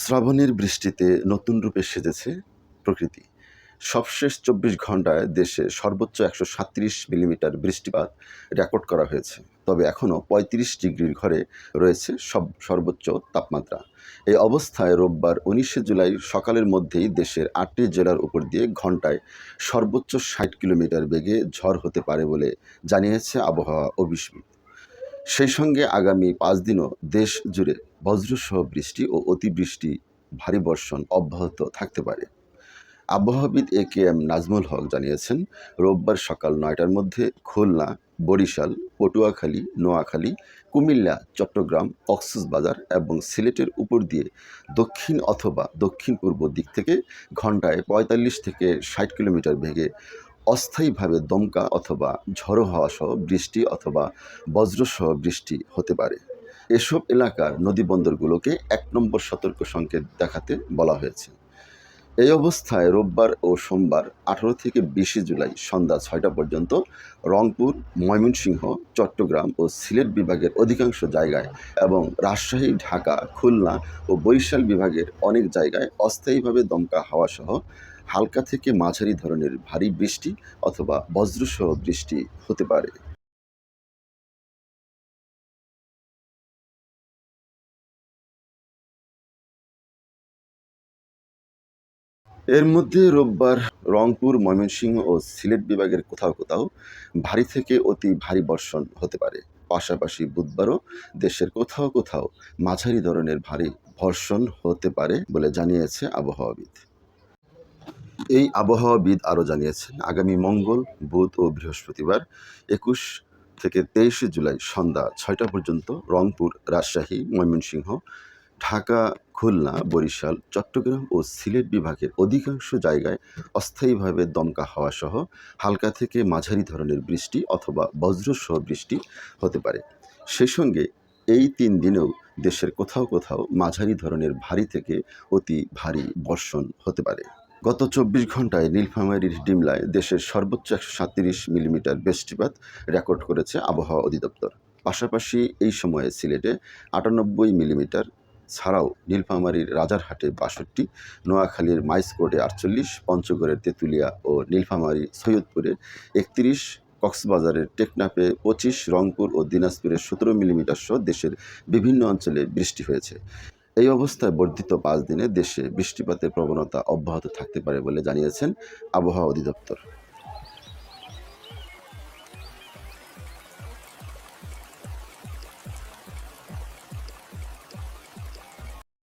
শ্রাবণের বৃষ্টিতে নতুন রূপে সেজেছে প্রকৃতি। সবশেষ ২৪ ঘণ্টায় দেশে সর্বোচ্চ ১৩৭ মিলিমিটার বৃষ্টিপাত রেকর্ড করা হয়েছে। তবে এখনও ৩৫ ডিগ্রির ঘরে রয়েছে সর্বোচ্চ তাপমাত্রা। এই অবস্থায় রোববার ১৯শে জুলাই সকালের মধ্যেই দেশের ৮টি জেলার উপর দিয়ে ঘণ্টায় সর্বোচ্চ ৬০ কিলোমিটার বেগে ঝড় হতে পারে বলে জানিয়েছে আবহাওয়া অফিস। সেই সঙ্গে আগামী ৫ দিনও দেশ জুড়ে বজ্রসহ বৃষ্টি ও অতিবৃষ্টি, ভারী বর্ষণ অব্যাহত থাকতে পারে। আবহাওয়াবিদ এ.কে.এম. নাজমুল হক জানিয়েছেন, রোববার সকাল ৯টার মধ্যে খুলনা, বরিশাল, পটুয়াখালী, নোয়াখালী, কুমিল্লা, চট্টগ্রাম, কক্সবাজার এবং সিলেটের উপর দিয়ে দক্ষিণ অথবা দক্ষিণ-পূর্ব দিক থেকে ঘণ্টায় ৪৫ থেকে ৬০ কিলোমিটার বেগে অস্থায়ীভাবে দমকা অথবা ঝড়ো হাওয়াসহ বৃষ্টি অথবা বজ্রসহ বৃষ্টি হতে পারে। এসব এলাকার নদীবন্দরগুলোকে ১ নম্বর সতর্ক সংকেত দেখাতে বলা হয়েছে। এই অবস্থায় রোববার ও সোমবার ১৮ থেকে ২০ জুলাই সন্ধ্যা ৬টা পর্যন্ত রংপুর, ময়মনসিংহ, চট্টগ্রাম ও সিলেট বিভাগের অধিকাংশ জায়গায় এবং রাজশাহী, ঢাকা, খুলনা ও বরিশাল বিভাগের অনেক জায়গায় অস্থায়ীভাবে দমকা হাওয়াসহ হালকা থেকে মাঝারি ধরনের ভারী বৃষ্টি অথবা বজ্রসহ বৃষ্টি হতে পারে। এর মধ্যে রোববার রংপুর, ময়মনসিংহ ও সিলেট বিভাগের কোথাও কোথাও ভারী থেকে অতি ভারী বর্ষণ হতে পারে। পাশাপাশি বুধবারও দেশের কোথাও কোথাও মাঝারি ধরনের ভারী বর্ষণ হতে পারে বলে জানিয়েছে আবহাওয়াবিদ। এই আবহাওয়াবিদ আরও জানিয়েছেন, আগামী মঙ্গল, বুধ ও বৃহস্পতিবার ২১ থেকে ২৩ জুলাই সন্ধ্যা ৬টা পর্যন্ত রংপুর, রাজশাহী, ময়মনসিংহ, ঢাকা, খুলনা, বরিশাল, চট্টগ্রাম ও সিলেট বিভাগের অধিকাংশ জায়গায় অস্থায়ীভাবে দমকা হাওয়াসহ হালকা থেকে মাঝারি ধরনের বৃষ্টি অথবা বজ্রসহ বৃষ্টি হতে পারে। সেই সঙ্গে এই ৩ দিনেও দেশের কোথাও কোথাও মাঝারি ধরনের ভারী থেকে অতি ভারী বর্ষণ হতে পারে। গত ২৪ ঘণ্টায় নীলফামারীর ডিমলায় দেশের সর্বোচ্চ ১৩৭ মিলিমিটার বৃষ্টিপাত রেকর্ড করেছে আবহাওয়া অধিদপ্তর। পাশাপাশি এই সময়ে সিলেটে ৯৮ মিলিমিটার ছাড়াও নীলফামারীর রাজারহাটে ৬২, নোয়াখালীর মাইজকোটে ৪৮, পঞ্চগড়ের তেঁতুলিয়া ও নীলফামারীর সৈয়দপুরে ৩১, কক্সবাজারের টেকনাফে ২৫, রংপুর ও দিনাজপুরে ১৭ মিলিমিটার সহ দেশের বিভিন্ন অঞ্চলে বৃষ্টি হয়েছে। এই অবস্থায় বর্ধিত ৫ দিনে দেশে বৃষ্টিপাতের প্রবণতা অব্যাহত থাকতে পারে বলে জানিয়েছেন আবহাওয়া অধিদপ্তর।